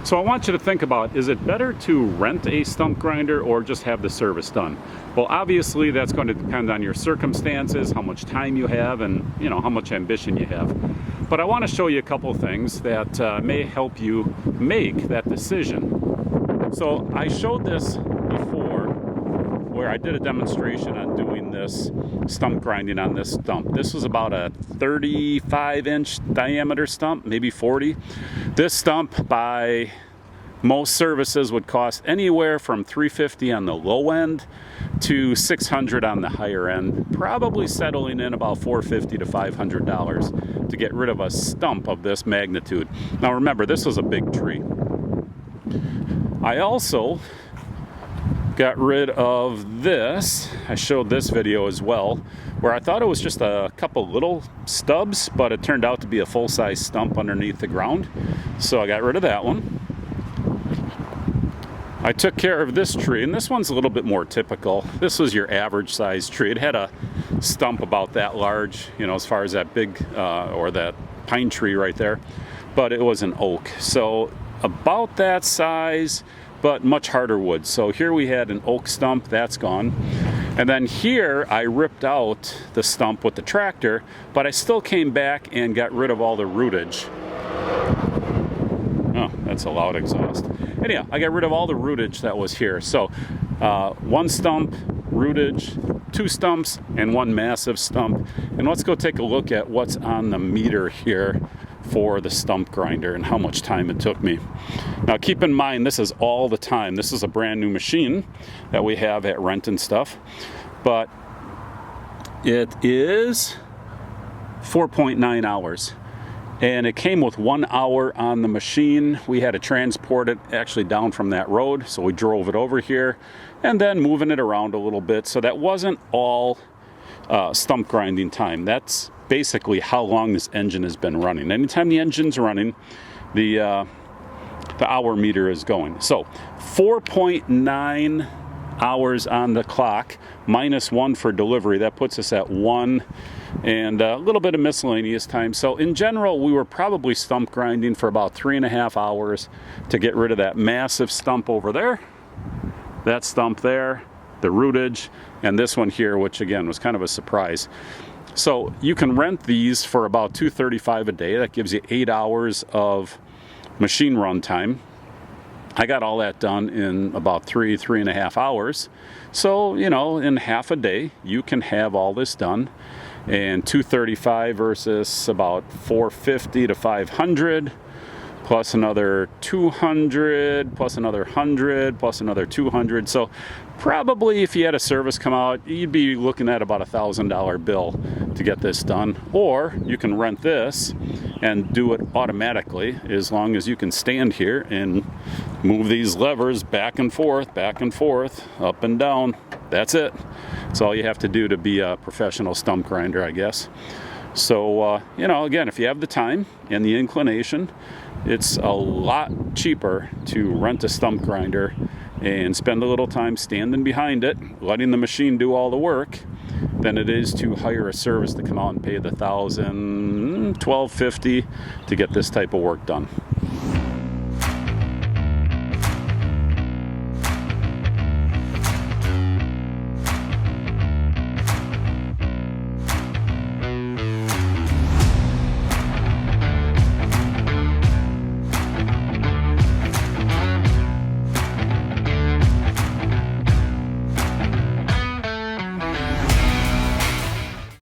So I want you to think about, is it better to rent a stump grinder or just have the service done? Well, obviously that's going to depend on your circumstances, how much time you have, and how much ambition you have. But I want to show you a couple things that may help you make that decision. So I showed this before where I did a demonstration on doing this stump grinding on this stump. This was about a 35-inch diameter stump, maybe 40. This stump by most services would cost anywhere from $350 on the low end to $600 on the higher end, probably settling in about $450 to $500 to get rid of a stump of this magnitude. Now remember, this was a big tree. I also got rid of this. I showed this video as well, where I thought it was just a couple little stubs, but it turned out to be a full-size stump underneath the ground. So I got rid of that one. I took care of this tree, and this one's a little bit more typical. This was your average size tree. It had a stump about that large, as far as that big, or that pine tree right there, but it was an oak. So about that size, but much harder wood. So here we had an oak stump, that's gone. And then here I ripped out the stump with the tractor, but I still came back and got rid of all the rootage. Oh, that's a loud exhaust. Anyhow, I got rid of all the rootage that was here. So one stump, rootage, two stumps, and one massive stump. And let's go take a look at what's on the meter here for the stump grinder and how much time it took me. Now keep in mind, this is all the time. This is a brand new machine that we have at Rent and Stuff, but it is 4.9 hours. And it came with 1 hour on the machine. We had to transport it actually down from that road, so we drove it over here and then moving it around a little bit. So that wasn't all stump grinding time. That's basically how long this engine has been running. Anytime the engine's running, the hour meter is going. So 4.9 hours on the clock, minus 1 for delivery. That puts us at 1, and a little bit of miscellaneous time. So in general, we were probably stump grinding for about 3.5 hours to get rid of that massive stump over there, that stump there, the rootage, and this one here, which again was kind of a surprise. So you can rent these for about $235 a day. That gives you 8 hours of machine run time. I got all that done in about 3.5 hours. So, in half a day, you can have all this done. And $235 versus about $450 to $500, plus another $200, plus another $100, plus another $200. So probably if you had a service come out, you'd be looking at about $1,000 bill to get this done. Or you can rent this and do it automatically, as long as you can stand here and move these levers back and forth, up and down. That's it. That's all you have to do to be a professional stump grinder, I guess. So, again, if you have the time and the inclination, it's a lot cheaper to rent a stump grinder and spend a little time standing behind it, letting the machine do all the work, than it is to hire a service to come out and pay the $1,000, $1,250 to get this type of work done.